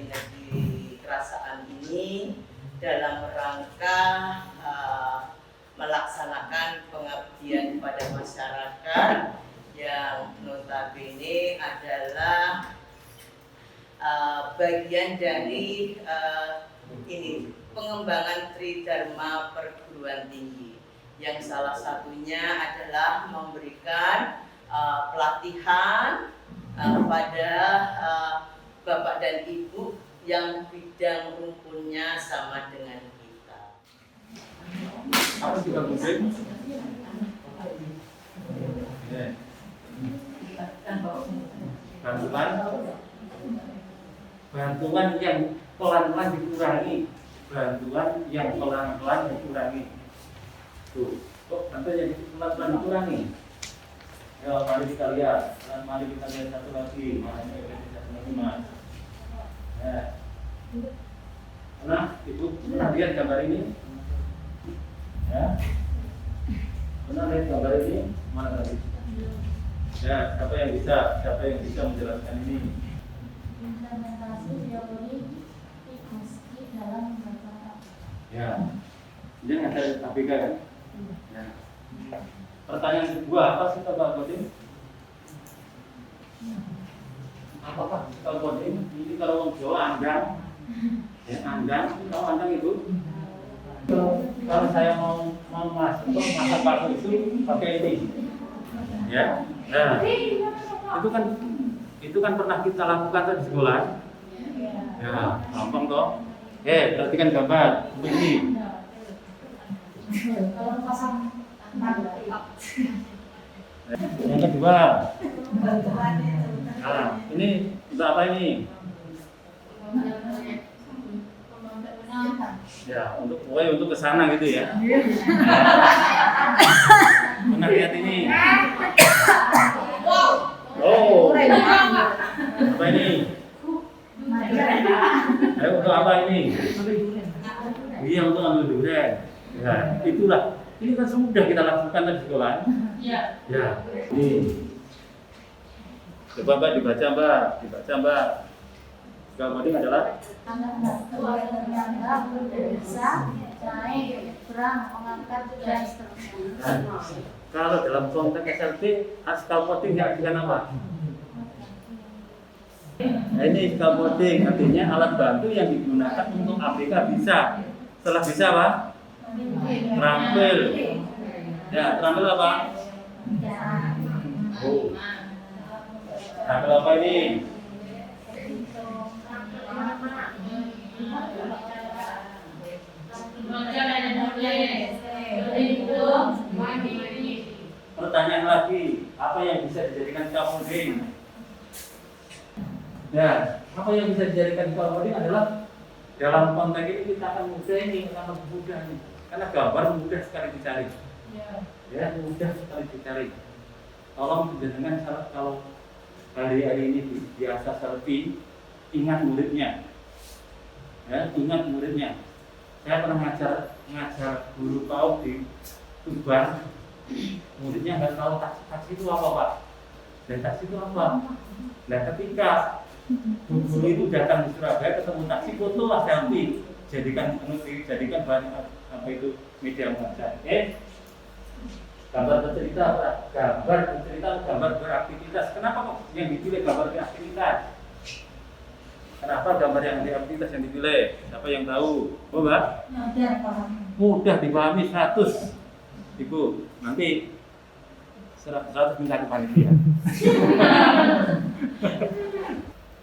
negeri kerasaan ini dalam rangka melaksanakan pengabdian pada masyarakat yang notabene adalah bagian dari ini pengembangan Tridharma perguruan tinggi, yang salah satunya adalah memberikan pelatihan pada Bapak dan Ibu yang bidang rumpunnya sama dengan kita. Apa sih Kang Hussein? Bantuan yang pelan-pelan dikurangi, bantuan yang pelan-pelan dikurangi. Tuh, kok bantuan yang pelan-pelan dikurangi? Ya, mari kita lihat. Mari kita lihat satu lagi. Mas. Ya. Nah, Ibu pernah lihat gambar ini? Ya. Pernah lihat gambar ini? Mana tadi? Ya, siapa yang bisa menjelaskan ini? Implementasi teori Vygotsky dalam masyarakat. Ya, ini ada ABK kan? Ya. Pertanyaan kedua, apa sih Pak Koding? Apakah Pak Koding? Ini kalau orang Jawa andang, ya andang, tahu andang itu? Kalau saya mau masak bakso itu pakai ini, ya. Nah, itu kan pernah kita lakukan di sekolah. Ya, gampang toh. Perhatikan gambar ini. Kalau pasang Yang kedua. Nah, ini untuk apa ini? Ya, untuk ke sana gitu ya. Pernah lihat ini? Oh. Apa ini? Ayo, untuk apa ini? Iya, untuk ambil durian. Ya, itulah. Ini kan sudah kita lakukan di sekolah. Iya. Ya. Ini. Coba Mbak dibaca Mbak. Gambarnya adalah menyangga, bisa, naik, berang, mengangkat, dan seterusnya. Kalau dalam konteks SLB, scaffolding artinya apa? Nah, ini scaffolding artinya alat bantu yang digunakan untuk ABK bisa. Setelah bisa Pak? Terampil. Ya, terampil apa? Oh. Terampil apa ini? Pertanyaan lagi, apa yang bisa dijadikan scaffolding? Ya, apa yang bisa dijadikan scaffolding adalah dalam konteks ini kita akan mudah nih, karena gambar mudah sekali dicari. Ya, mudah sekali dicari. Tolong dengan syarat kalau hari ini biasa selfie, ingat muridnya. Ya, ingat muridnya. Saya pernah ngajar guru PAUD di Tuban. Muridnya nggak tahu taksi itu apa Pak. Dan taksi itu apa? Nah, ketika guru itu datang di Surabaya ketemu taksi, foto lah selfie. Jadikan bahan apa itu media massa. Gambar bercerita, gambar beraktivitas. Kenapa kok yang dipilih gambar beraktivitas? Kenapa gambar yang beraktivitas yang dipilih? Siapa yang tahu? Oh, Mbak? Mudah dipahami 100. Ibu, nanti 100 minta ke panitia.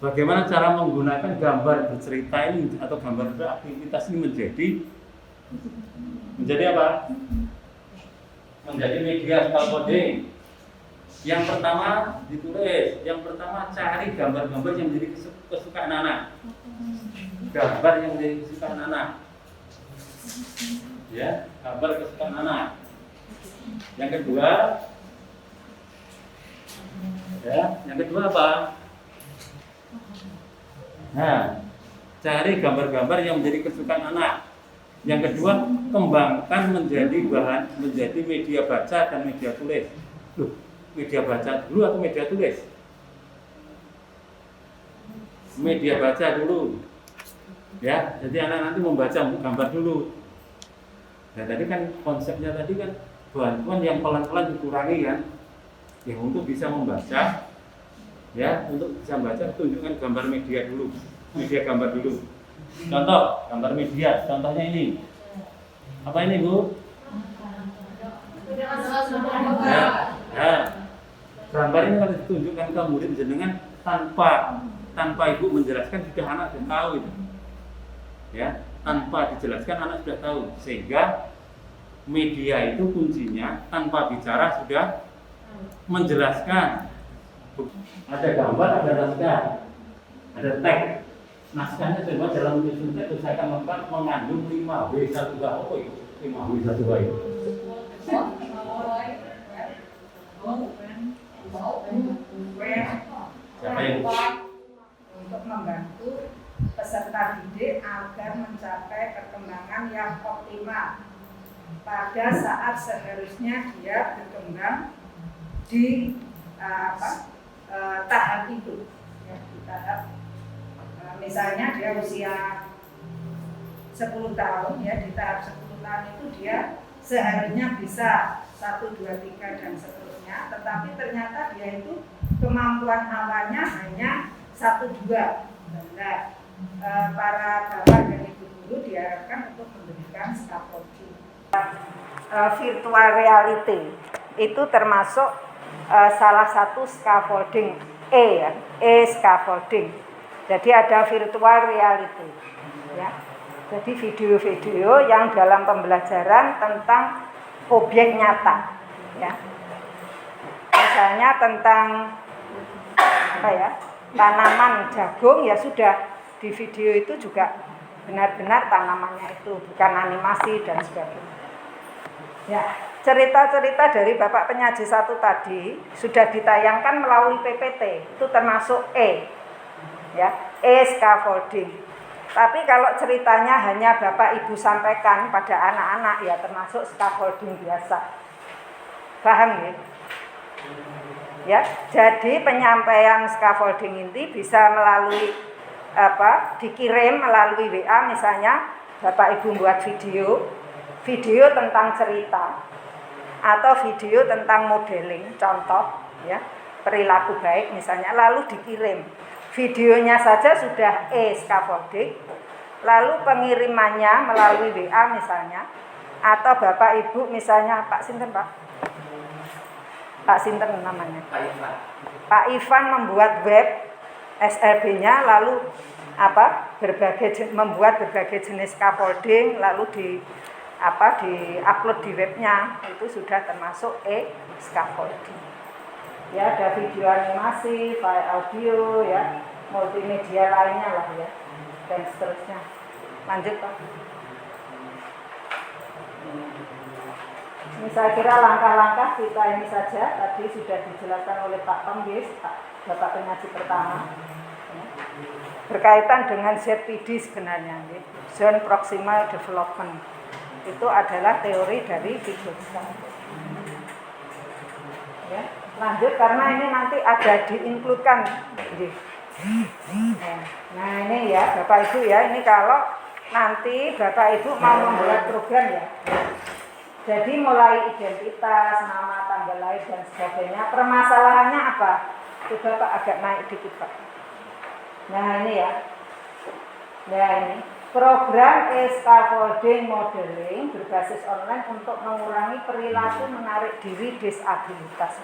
Bagaimana cara menggunakan gambar bercerita ini atau gambar beraktivitas ini menjadi apa? Menjadi media scaffolding. Yang pertama ditulis, yang pertama cari gambar-gambar yang menjadi kesukaan anak. Gambar yang menjadi kesukaan anak. Ya, gambar kesukaan anak. Yang kedua, apa? Nah, cari gambar-gambar yang menjadi kesukaan anak. Yang kedua, kembangkan menjadi media baca dan media tulis. Media baca dulu atau media tulis? Media baca dulu. Ya, jadi anak nanti membaca gambar dulu. Nah tadi kan konsepnya tadi kan bantuan yang pelan-pelan dikurangi kan, ya untuk bisa membaca, ya untuk bisa membaca tunjukkan gambar media dulu, media gambar dulu. Contoh gambar media, contohnya ini. Apa ini Bu? Ya, ya. Gambar ini harus ditunjukkan ke murid jenengan tanpa ibu menjelaskan sudah anak sudah tahu itu. Ya, tanpa dijelaskan anak sudah tahu, sehingga media itu kuncinya tanpa bicara sudah menjelaskan. Ada gambar, ada naskah, ada teks. Naskahnya coba dalam tulisan teks saya akan mengandung 5W1H. Apa itu 5W1H itu? Siapa yang untuk membantu peserta didik agar mencapai perkembangan yang optimal pada saat seharusnya dia berkembang di tahap itu, ya, di tahap misalnya dia usia 10 tahun, ya di tahap 10 tahun itu dia seharusnya bisa 1, 2, 3 dan seterusnya, tetapi ternyata dia itu kemampuan awalnya hanya 1, 2. Nah, para bapak dan ibu guru diharapkan untuk memberikan scaffolding. Virtual reality itu termasuk salah satu scaffolding scaffolding. Jadi ada virtual reality, ya. Jadi video-video yang dalam pembelajaran tentang objek nyata, ya. Misalnya tentang tanaman jagung, ya sudah di video itu juga benar-benar tanamannya itu, bukan animasi dan sebagainya. Ya, cerita-cerita dari Bapak Penyaji 1 tadi sudah ditayangkan melalui PPT, itu termasuk ya, scaffolding. Tapi kalau ceritanya hanya Bapak Ibu sampaikan pada anak-anak, ya termasuk scaffolding biasa. Paham ya? Ya, jadi penyampaian scaffolding ini bisa melalui dikirim melalui WA, misalnya Bapak Ibu buat video tentang cerita atau video tentang modeling, contoh ya, perilaku baik misalnya, lalu dikirim. Videonya saja sudah scaffolding, lalu pengirimannya melalui WA misalnya, atau Bapak Ibu misalnya Pak Sinten namanya, Pak Ivan membuat web SLB-nya, lalu membuat berbagai jenis scaffolding, lalu di-upload di webnya, itu sudah termasuk scaffolding. Ya, ada video animasi, file audio, ya, multimedia lainnya lah ya, dan seterusnya. Lanjut Pak. Ini saya kira langkah-langkah kita ini saja tadi sudah dijelaskan oleh Pak Pembis, Bapak Penyaji pertama, ya. Berkaitan dengan ZPD sebenarnya, ya. Zone Proximal Development. Itu adalah teori dari Vygotsky. Ya. Lanjut, karena ini nanti ada diinkludkan. Nah ini ya Bapak Ibu ya, ini kalau nanti Bapak Ibu mau membuat program ya. Jadi mulai identitas, nama, tanggal lahir dan sebagainya. Permasalahannya apa? Coba Pak agak naik dikit Pak. Nah ini ya. Nah ini program scaffolding modeling berbasis online untuk mengurangi perilaku menarik diri disabilitas.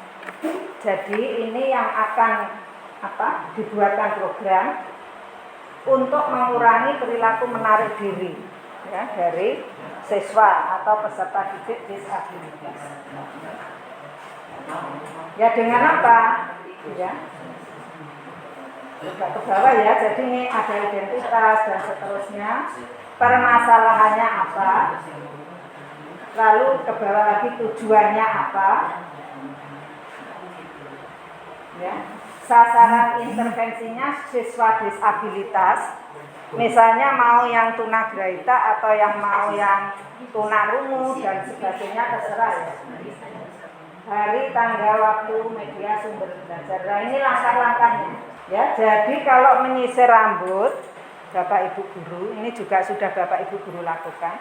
Jadi ini yang akan dibuatkan program untuk mengurangi perilaku menarik diri, ya, dari siswa atau peserta didik disabilitas. Ya dengan apa? Ya. Juga ke bawah ya, jadi ini ada identitas dan seterusnya. Permasalahannya apa? Lalu ke bawah lagi tujuannya apa? Ya. Sasaran intervensinya siswa disabilitas. Misalnya mau yang tunagrahita atau yang mau yang tunarungu dan sebagainya, terserah ya. Hari, tanggal, waktu, media, sumber belajar. Nah ini langkah-langkahnya. Ya, jadi kalau menyisir rambut Bapak Ibu guru, ini juga sudah Bapak Ibu guru lakukan.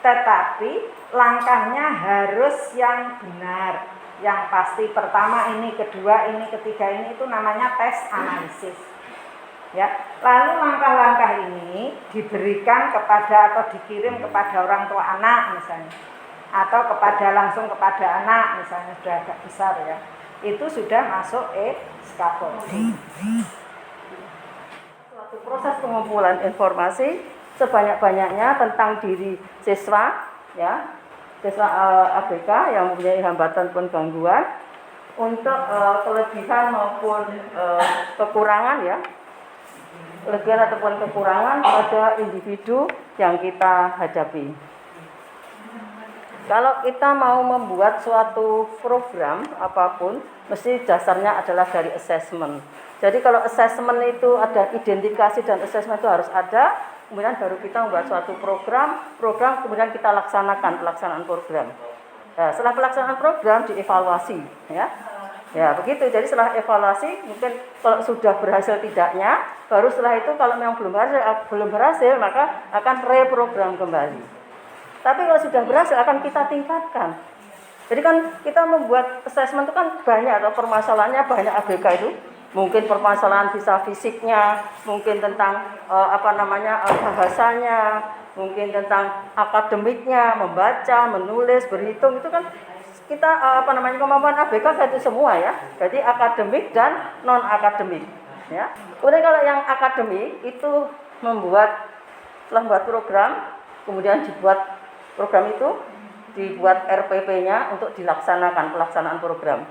Tetapi langkahnya harus yang benar, yang pasti. Pertama ini, kedua ini, ketiga ini, itu namanya tes analisis. Ya, lalu langkah-langkah ini diberikan kepada atau dikirim kepada orang tua anak misalnya, atau langsung kepada anak misalnya sudah agak besar ya, itu sudah masuk scaffolding. Suatu proses pengumpulan informasi sebanyak-banyaknya tentang diri siswa, ya, siswa ABK yang mempunyai hambatan pun gangguan, untuk kelebihan maupun kekurangan ya. Kelebihan ataupun kekurangan pada individu yang kita hadapi. Kalau kita mau membuat suatu program apapun, mesti dasarnya adalah dari assessment. Jadi kalau assessment itu ada identifikasi dan assessment itu harus ada, kemudian baru kita membuat suatu program kemudian kita laksanakan pelaksanaan program. Nah, setelah pelaksanaan program dievaluasi, ya. Ya begitu, jadi setelah evaluasi mungkin kalau sudah berhasil tidaknya, baru setelah itu kalau memang belum berhasil maka akan reprogram kembali. Tapi kalau sudah berhasil akan kita tingkatkan. Jadi kan kita membuat assessment itu kan banyak, atau permasalahannya banyak ABK itu. Mungkin permasalahan bisa fisiknya, mungkin tentang bahasanya, mungkin tentang akademiknya, membaca, menulis, berhitung, itu kan kita kemampuan ABK itu semua ya. Jadi akademik dan non akademik ya. Kemudian kalau yang akademik itu setelah membuat program, kemudian dibuat program itu dibuat RPP-nya untuk dilaksanakan pelaksanaan program.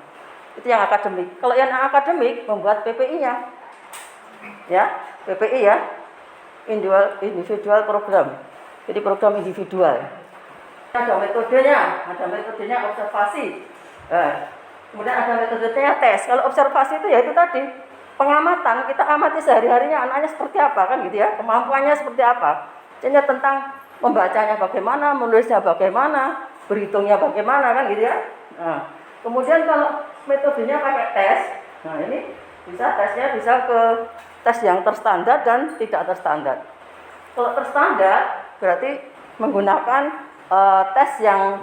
Itu yang akademik. Kalau yang akademik membuat PPI-nya. Ya, PPI ya. Individual program. Jadi program individual. Ada metodenya observasi. Kemudian ada metodenya tes. Kalau observasi itu ya itu tadi, pengamatan, kita amati sehari-harinya anaknya seperti apa kan gitu ya, kemampuannya seperti apa. Jadi tentang membacanya bagaimana, menulisnya bagaimana, berhitungnya bagaimana kan gitu ya. Nah, kemudian kalau metodenya pakai tes, nah ini tesnya bisa ke tes yang terstandar dan tidak terstandar. Kalau terstandar berarti menggunakan tes yang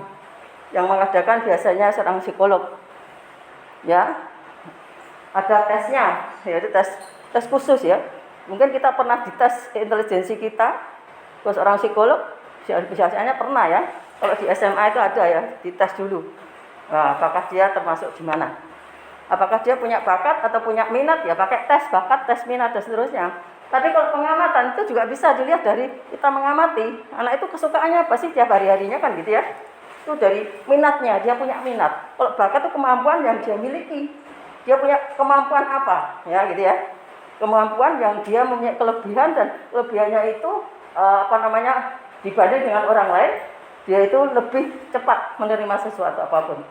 mengadakan biasanya seorang psikolog, ya, ada tesnya, yaitu tes khusus ya. Mungkin kita pernah dites intelijensi kita, terus orang psikolog biasanya pernah ya. Kalau di SMA itu ada ya, dites dulu. Nah, apakah dia termasuk di mana? Apakah dia punya bakat atau punya minat ya, pakai tes bakat, tes minat dan seterusnya. Tapi kalau pengamatan itu juga bisa dilihat dari kita mengamati anak itu kesukaannya apa sih tiap hari-harinya kan gitu ya. Itu dari minatnya, dia punya minat. Kalau bakat itu kemampuan yang dia miliki. Dia punya kemampuan apa? Ya gitu ya. Kemampuan yang dia mempunyai kelebihan, dan kelebihannya itu dibanding dengan orang lain, dia itu lebih cepat menerima sesuatu apapun.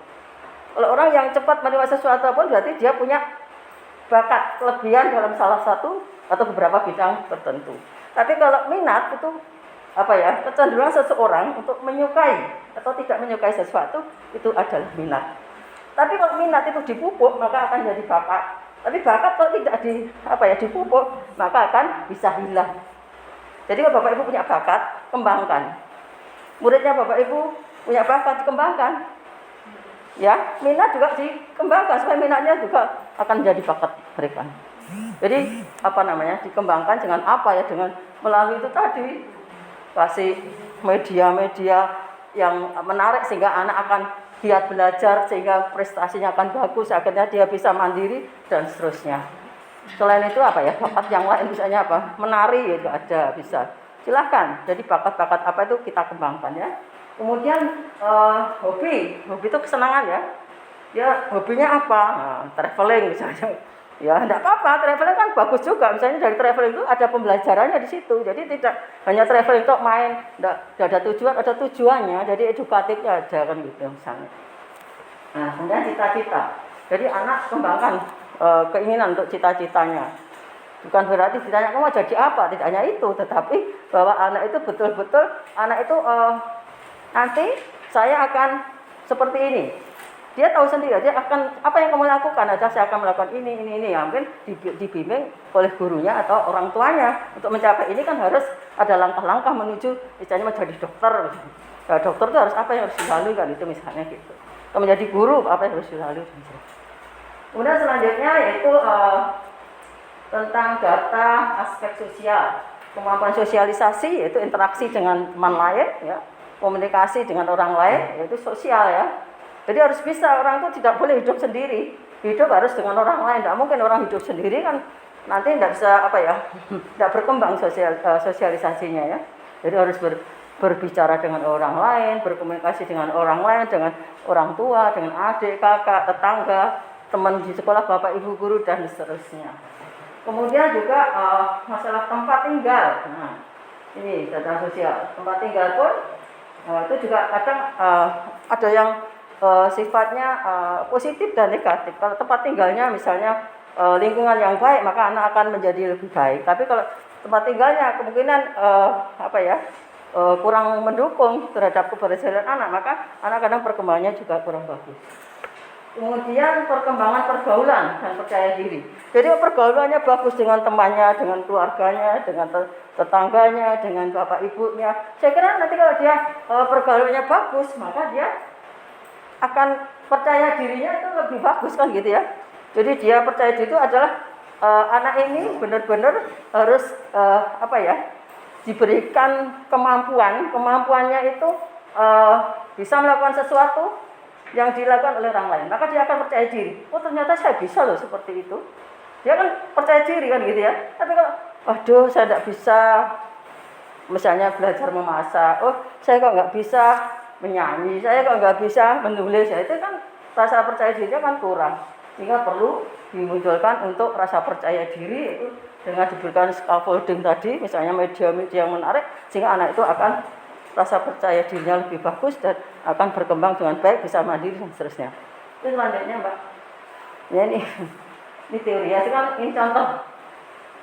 Kalau orang yang cepat menerima sesuatu apapun berarti dia punya bakat, kelebihan dalam salah satu atau beberapa bidang tertentu. Tapi kalau minat itu kecenderungan seseorang untuk menyukai atau tidak menyukai sesuatu itu adalah minat. Tapi kalau minat itu dipupuk maka akan jadi bakat. Tapi bakat kalau tidak dipupuk maka akan bisa hilang. Jadi kalau Bapak Ibu punya bakat, kembangkan. Muridnya Bapak Ibu punya bakat, dikembangkan. Ya, minat juga dikembangkan supaya minatnya juga akan menjadi bakat mereka. Jadi dikembangkan dengan apa ya, dengan melalui itu tadi, kasih media-media yang menarik sehingga anak akan giat belajar, sehingga prestasinya akan bagus, akhirnya dia bisa mandiri dan seterusnya. Selain itu bakat yang lain misalnya menari ya juga ada, bisa. Silahkan. Jadi bakat-bakat apa itu kita kembangkan ya. Kemudian hobi itu kesenangan ya. Ya hobinya apa? Nah, traveling misalnya. Ya enggak apa-apa, traveling kan bagus juga. Misalnya dari traveling itu ada pembelajarannya di situ. Jadi tidak hanya traveling untuk main, enggak ada tujuan, ada tujuannya. Jadi edukatifnya aja kan gitu misalnya. Nah, kemudian cita-cita. Jadi anak kembangkan keinginan untuk cita-citanya. Bukan berarti ditanya kamu mau jadi apa, tidak hanya itu, tetapi bahwa anak itu betul-betul nanti saya akan seperti ini. Dia tahu sendiri, dia akan apa yang kamu lakukan aja, saya akan melakukan ini ya, mungkin dibimbing oleh gurunya atau orang tuanya. Untuk mencapai ini kan harus ada langkah-langkah menuju misalnya menjadi dokter. Ya, dokter itu harus apa yang harus dilalui kan itu misalnya gitu. Kalau menjadi guru apa yang harus dilalui. Kemudian selanjutnya yaitu tentang data aspek sosial, kemampuan sosialisasi yaitu interaksi dengan teman lain ya, komunikasi dengan orang lain yaitu sosial ya. Jadi harus bisa, orang itu tidak boleh hidup sendiri, hidup harus dengan orang lain. Tidak mungkin orang hidup sendiri kan nanti tidak bisa tidak berkembang sosialisasinya ya. Jadi harus berbicara dengan orang lain, berkomunikasi dengan orang lain, dengan orang tua, dengan adik, kakak, tetangga, teman di sekolah, bapak, ibu, guru dan seterusnya. Kemudian juga masalah tempat tinggal. Nah, ini data sosial. Tempat tinggal pun itu juga kadang ada yang sifatnya positif dan negatif. Kalau tempat tinggalnya misalnya lingkungan yang baik, maka anak akan menjadi lebih baik. Tapi kalau tempat tinggalnya kemungkinan kurang mendukung terhadap keberhasilan anak, maka anak kadang perkembangannya juga kurang bagus. Kemudian perkembangan pergaulan dan percaya diri. Jadi pergaulannya bagus dengan temannya, dengan keluarganya, dengan tetangganya, dengan bapak ibunya. Saya kira nanti kalau dia pergaulannya bagus, maka dia akan percaya dirinya itu lebih bagus kan gitu ya. Jadi dia percaya diri itu adalah anak ini benar-benar harus diberikan kemampuannya itu bisa melakukan sesuatu yang dilakukan oleh orang lain, maka dia akan percaya diri. Oh ternyata saya bisa loh seperti itu. Dia kan percaya diri kan gitu ya. Tapi kalau waduh saya tidak bisa misalnya belajar memasak, oh saya kok nggak bisa menyanyi, saya kok nggak bisa menulis, ya itu kan rasa percaya dirinya kan kurang. Sehingga perlu dimunculkan untuk rasa percaya diri itu dengan diberikan scaffolding tadi, misalnya media-media yang menarik, sehingga anak itu akan rasa percaya dirinya lebih bagus dan akan berkembang dengan baik, bisa mandiri dan seterusnya. Itu selanjutnya Mbak. Ya ini teori ya, ini contoh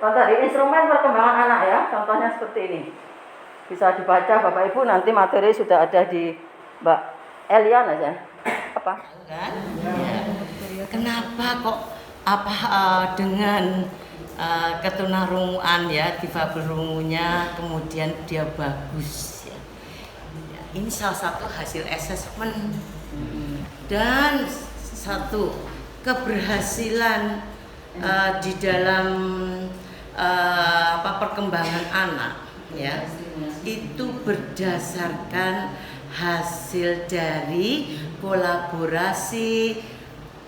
dari instrumen perkembangan anak ya, contohnya seperti ini. Bisa dibaca Bapak Ibu, nanti materi sudah ada di Mbak Elian aja. Apa? Kan? Ya. Kenapa kok dengan ketunarunguan ya, difabel rungunya kemudian dia bagus ya. Ini salah satu hasil asesmen dan satu keberhasilan di dalam perkembangan anak ya. Itu berdasarkan hasil dari kolaborasi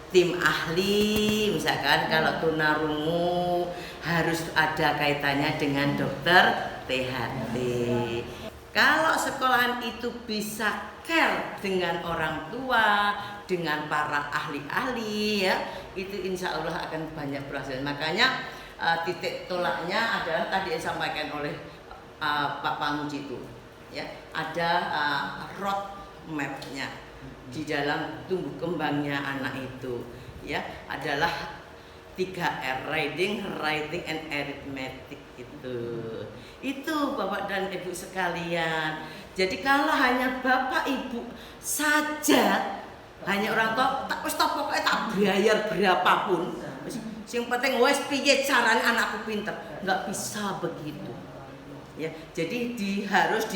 tim ahli, misalkan kalau tunarungu harus ada kaitannya dengan dokter THT. Kalau sekolahan itu bisa care dengan orang tua, dengan para ahli-ahli ya, itu insya Allah akan banyak berhasil. Makanya titik tolaknya adalah tadi yang disampaikan oleh Pak Pamuji itu, ya ada road map-nya di dalam tumbuh kembangnya anak itu, ya adalah 3R, reading, writing, and arithmetic itu Bapak dan Ibu sekalian. Jadi kalau hanya Bapak Ibu saja, hanya orang tua tak pokoknya tak bayar berapapun, yang penting wes piye caranya anakku pinter, nggak bisa begitu. Ya, jadi harus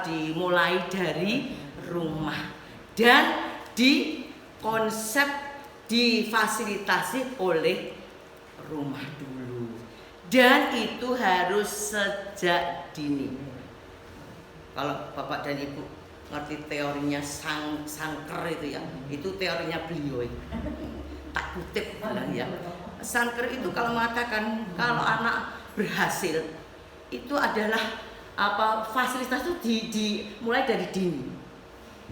dimulai dari rumah dan difasilitasi oleh rumah dulu, dan itu harus sejak dini. Kalau Bapak dan Ibu ngerti teorinya Sanker itu ya, itu teorinya beliau itu. Tak kutip ya. Sanker itu kalau mengatakan kalau anak berhasil itu adalah fasilitas itu dimulai dari dini.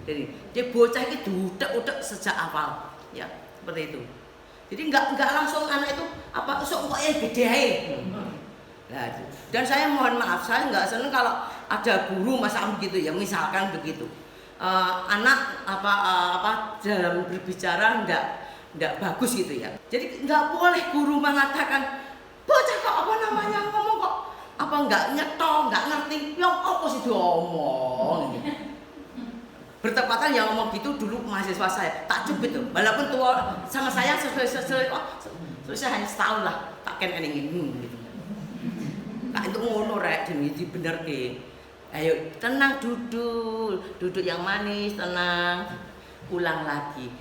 Jadi dia bocah itu udah sejak awal ya, seperti itu. Jadi nggak langsung anak itu sok yang gede. Nah, dan saya mohon maaf, saya nggak seneng kalau ada guru masa begitu ya, misalkan begitu. Anak dalam berbicara nggak bagus gitu ya. Jadi nggak boleh guru mengatakan bocah kok ngomong kok nggak nyetok, nggak ngerti, yang apa sih diomong. Bertepatan yang ngomong gitu dulu mahasiswa saya, takjub gitu. Walaupun tua sama saya sesuai hanya setahun lah, tak ken gitu. Nah itu ngono rek, jadi bener ke. Ayo tenang, duduk yang manis, tenang. Ulang lagi.